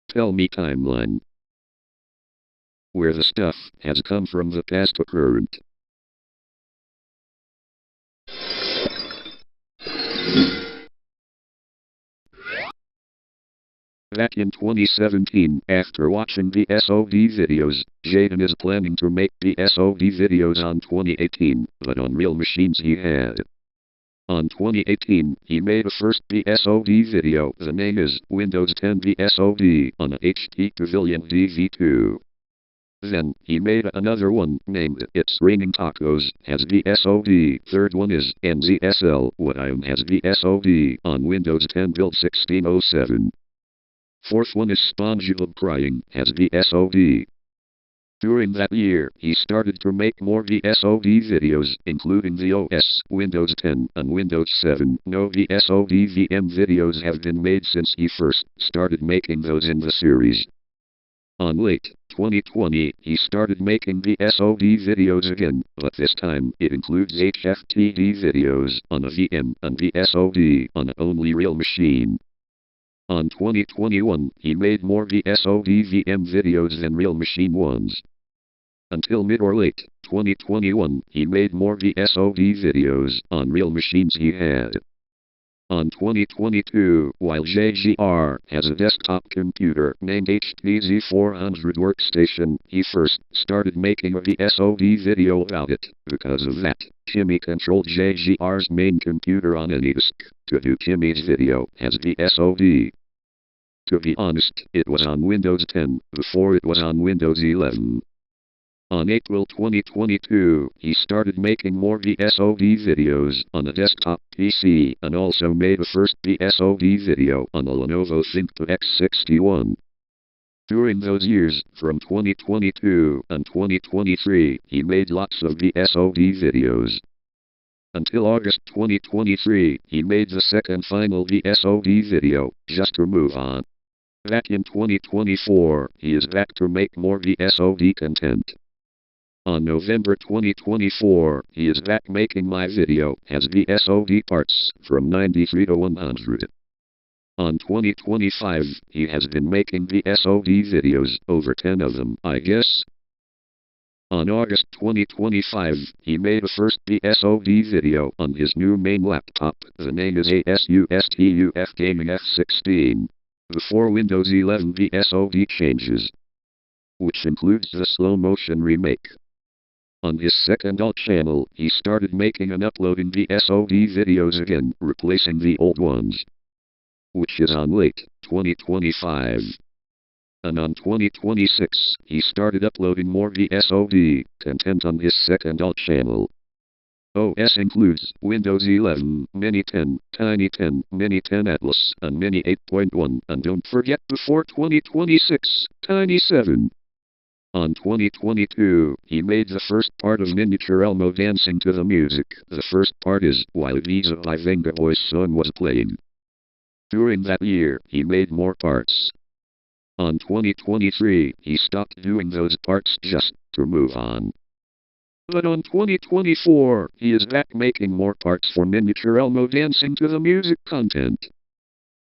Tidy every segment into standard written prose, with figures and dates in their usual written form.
Tell me timeline. Where the stuff has come from the past to current. Back in 2017, after watching the SOD videos, Jaden is planning to make the SOD videos on 2018, but on real machines he had. On 2018, he made a first BSOD video. The name is Windows 10 BSOD on a HP Pavilion DV2. Then, he made another one named It's Raining Tacos as VSOD. Third one is NZSL What I Am as VSOD on Windows 10 build 1607. Fourth one is SpongeBob Crying as VSOD. During that year, he started to make more VSOD videos, including the OS, Windows 10, and Windows 7. No VSOD VM videos have been made since he first started making those in the series. On late 2020, he started making VSOD videos again, but this time it includes HFTD videos on a VM and VSOD on an only real machine. On 2021, he made more VSOD VM videos than real machine ones. Until mid or late 2021, he made more VSOD videos on real machines he had. On 2022, while JGR has a desktop computer named HTZ400 workstation, he first started making a VSOD video about it. Because of that, Timmy controlled JGR's main computer on any disk to do Timmy's video as VSOD. To be honest, it was on Windows 10 before it was on Windows 11. On April 2022, he started making more VSOD videos on a desktop PC and also made a first VSOD video on a Lenovo ThinkPad X61. During those years, from 2022 and 2023, he made lots of VSOD videos. Until August 2023, he made the second final VSOD video, just to move on. Back in 2024, he is back to make more VSOD content. On November 2024, he is back making my video as VSOD parts from 93 to 100. On 2025, he has been making VSOD videos, over 10 of them, I guess. On August 2025, he made a first VSOD video on his new main laptop. The name is ASUSTUF Gaming F16. Before Windows 11 VSOD changes, which includes the slow motion remake. On his second alt channel, he started making and uploading VSOD videos again, replacing the old ones, which is on late 2025. And on 2026, he started uploading more VSOD content on his second alt channel. OS includes Windows 11, Mini 10, Tiny 10, Mini 10 Atlas, and Mini 8.1, and don't forget before 2026, Tiny 7. On 2022, he made the first part of Miniature Elmo dancing to the music. The first part is While Visa by Venga Boy's song was playing. During that year, he made more parts. On 2023, he stopped doing those parts just to move on. But on 2024, he is back making more parts for Miniature Elmo dancing to the music content.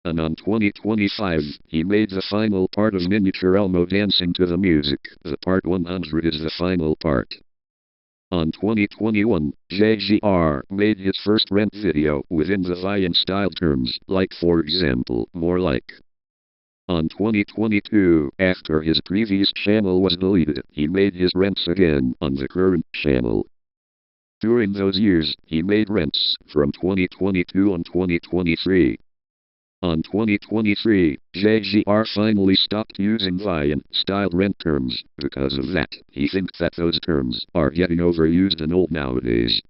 And on 2025, he made the final part of Miniature Elmo dancing to the music. The part 100 is the final part. On 2021, JGR made his first rent video within the Viant style terms, like for example, more like. On 2022, after his previous channel was deleted, he made his rents again on the current channel. During those years, he made rents from 2022 and 2023. On 2023, JGR finally stopped using Viant-style rent terms. Because of that, he thinks that those terms are getting overused and old nowadays.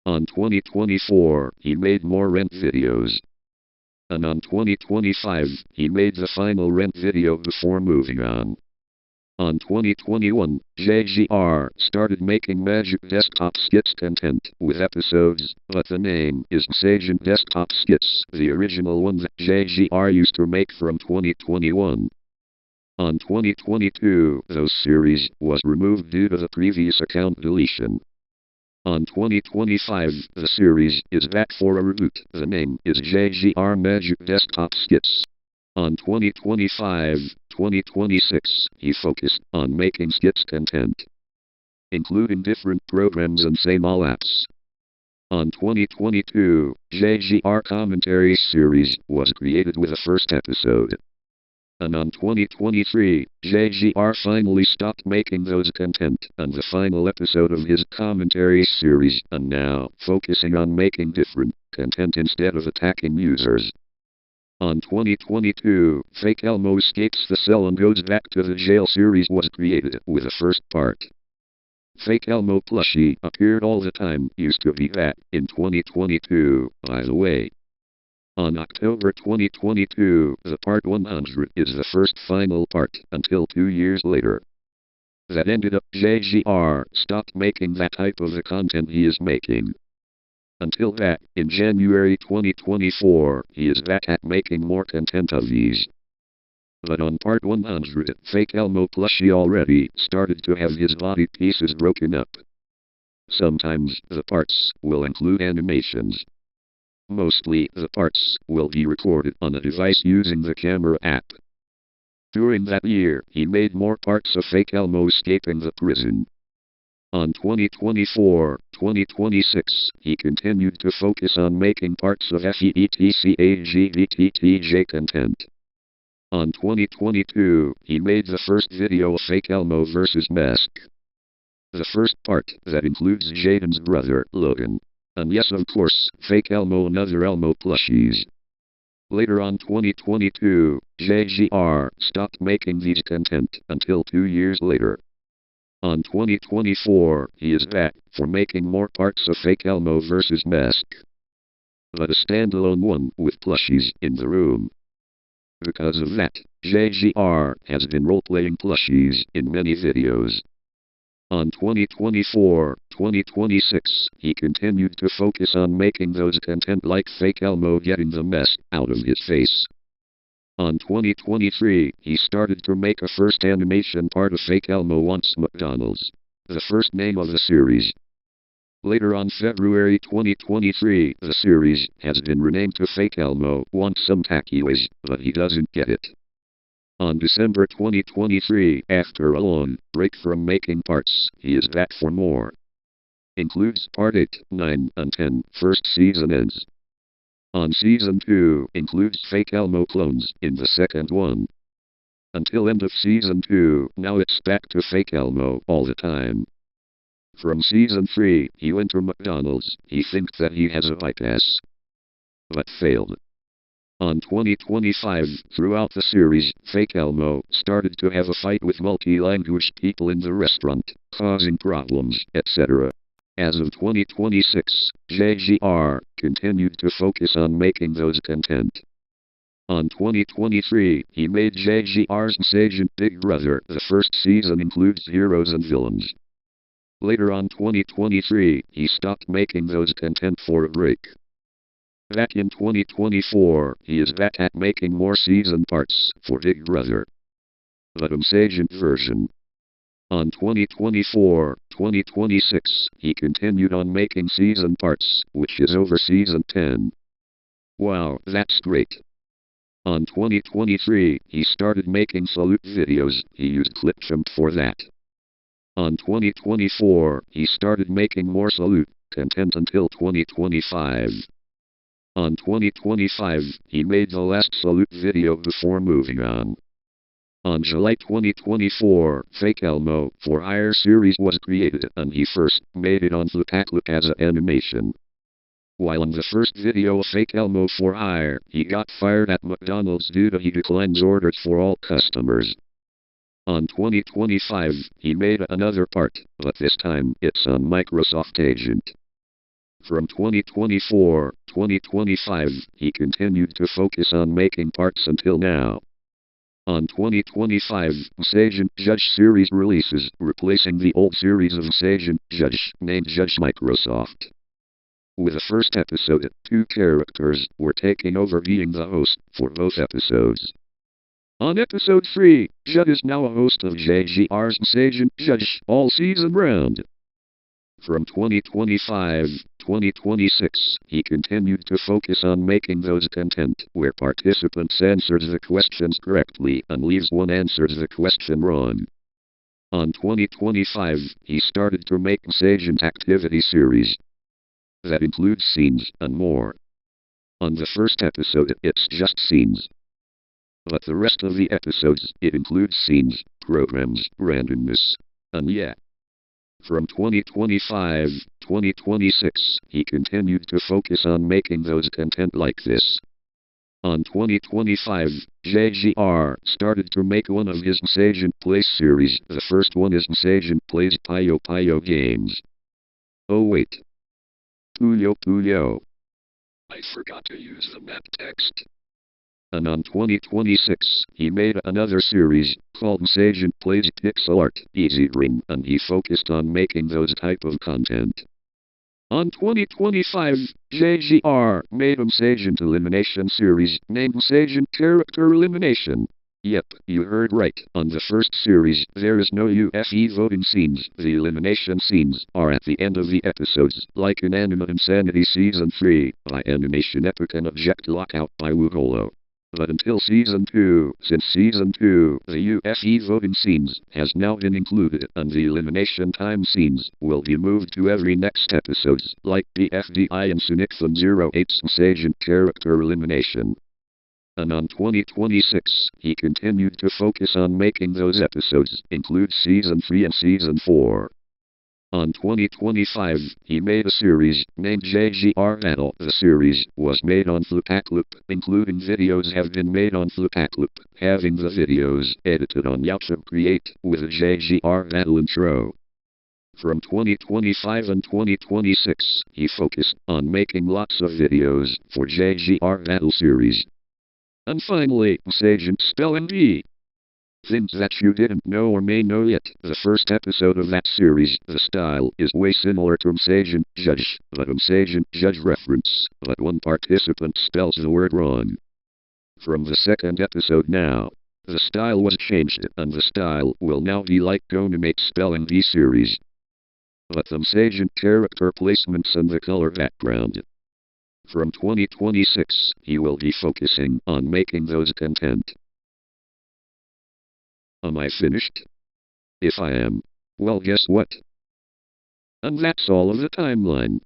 On 2024, he made more rent videos. And on 2025, he made the final rent video before moving on. On 2021, JGR started making Magic Desktop Skits content with episodes, but the name is MSAgent Desktop Skits, the original one that JGR used to make from 2021. On 2022, those series was removed due to the previous account deletion. On 2025, the series is back for a reboot. The name is JGR Magic Desktop Skits. On 2025-2026, he focused on making skits content, including different programs and same all apps. On 2022, JGR commentary series was created with a first episode. And on 2023, JGR finally stopped making those content and the final episode of his commentary series, and now focusing on making different content instead of attacking users. On 2022, Fake Elmo escapes the cell and goes back to the jail series was created with a first part. Fake Elmo plushie appeared all the time, used to be that in 2022, by the way. On October 2022, the part 100 is the first final part until 2 years later. That ended up JGR stopped making that type of the content he is making. Until that, in January 2024, he is back at making more content of these. But on part 100, Fake Elmo plushie already started to have his body pieces broken up. Sometimes the parts will include animations. Mostly, the parts will be recorded on a device using the camera app. During that year, he made more parts of Fake Elmo escaping the prison. On 2024-2026, he continued to focus on making parts of FEETCAGVTTJ content. On 2022, he made the first video of Fake Elmo vs. Mask. The first part that includes Jaden's brother, Logan. And yes, of course, Fake Elmo and other Elmo plushies. Later on 2022, JGR stopped making these content until 2 years later. On 2024, he is back for making more parts of Fake Elmo vs. Mask. But a standalone one with plushies in the room. Because of that, JGR has been role-playing plushies in many videos. On 2024-2026, he continued to focus on making those content like Fake Elmo getting the mess out of his face. On 2023, he started to make a first animation part of Fake Elmo Wants McDonald's, the first name of the series. Later on February 2023, the series has been renamed to Fake Elmo Wants Some Taquitos, but he doesn't get it. On December 2023, after a long break from making parts, he is back for more. Includes part 8, 9, and 10, first season ends. On season 2, includes Fake Elmo clones in the second one. Until end of season 2, now it's back to Fake Elmo all the time. From season 3, he went to McDonald's, he thinks that he has a bypass. But failed. On 2025, throughout the series, Fake Elmo started to have a fight with multi-language people in the restaurant, causing problems, etc. As of 2026, JGR continued to focus on making those content. On 2023, he made JGR's MSAgent Big Brother. The first season includes heroes and villains. Later on 2023, he stopped making those content for a break. Back in 2024, he is back at making more season parts for Big Brother. But MSAgent version. On 2024-2026, he continued on making season parts, which is over season 10. Wow, that's great. On 2023, he started making salute videos, he used Clipchamp for that. On 2024, he started making more salute content until 2025. On 2025, he made the last salute video before moving on. On July 2024, Fake Elmo for Hire series was created and he first made it on Look as an animation. While in the first video of Fake Elmo for Hire, he got fired at McDonald's due to he declines orders for all customers. On 2025, he made another part, but this time it's on MSAgent. From 2024-2025, he continued to focus on making parts until now. On 2025, MSAgent Judge series releases, replacing the old series of MSAgent Judge, named Judge Microsoft. With the first episode, 2 characters were taking over being the host for both episodes. On episode 3, Judd is now a host of JGR's MSAgent Judge all season round. From 2025-2026, he continued to focus on making those content where participants answered the questions correctly and leaves one answered the question wrong. On 2025, he started to make MSAgent activity series that includes scenes and more. On the first episode, it's just scenes. But the rest of the episodes, it includes scenes, programs, randomness, and yeah. From 2025-2026, he continued to focus on making those content like this. On 2025, JGR started to make one of his MSAgent Plays series. The first one is MSAgent Plays Puyo Puyo Games. Oh wait. Puyo Puyo. I forgot to use the map text. And on 2026, he made another series called MSAgent Plays Pixel Art Easy Ring, and he focused on making those type of content. On 2025, JGR made MSAgent Elimination series named MSAgent Character Elimination. Yep, you heard right. On the first series, there is no UFE voting scenes. The elimination scenes are at the end of the episodes, like in Anime Insanity Season 3, by Animation Epic and Object Lockout by Wugolo. But until Season 2, since Season 2, the UFE voting scenes has now been included, and the elimination time scenes will be moved to every next episodes, like BFDI and Sunixon 08's MSAgent Character Elimination. And on 2026, he continued to focus on making those episodes include Season 3 and Season 4. On 2025, he made a series named JGR Battle. The series was made on Flipakloop, including videos have been made on Flipakloop, having the videos edited on YouTube Create with a JGR Battle intro. From 2025 and 2026, he focused on making lots of videos for JGR Battle series. And finally, MSAgent Spelling Bee. Things that you didn't know or may know yet. The first episode of that series, the style is way similar to MSAgent Judge, but MSAgent Judge reference, but one participant spells the word wrong. From the second episode now, the style was changed, and the style will now be like Gonimate Spelling Bee series. But the MSAgent character placements and the color background. From 2026, he will be focusing on making those content. Am I finished? If I am, well, guess what? And that's all of the timeline.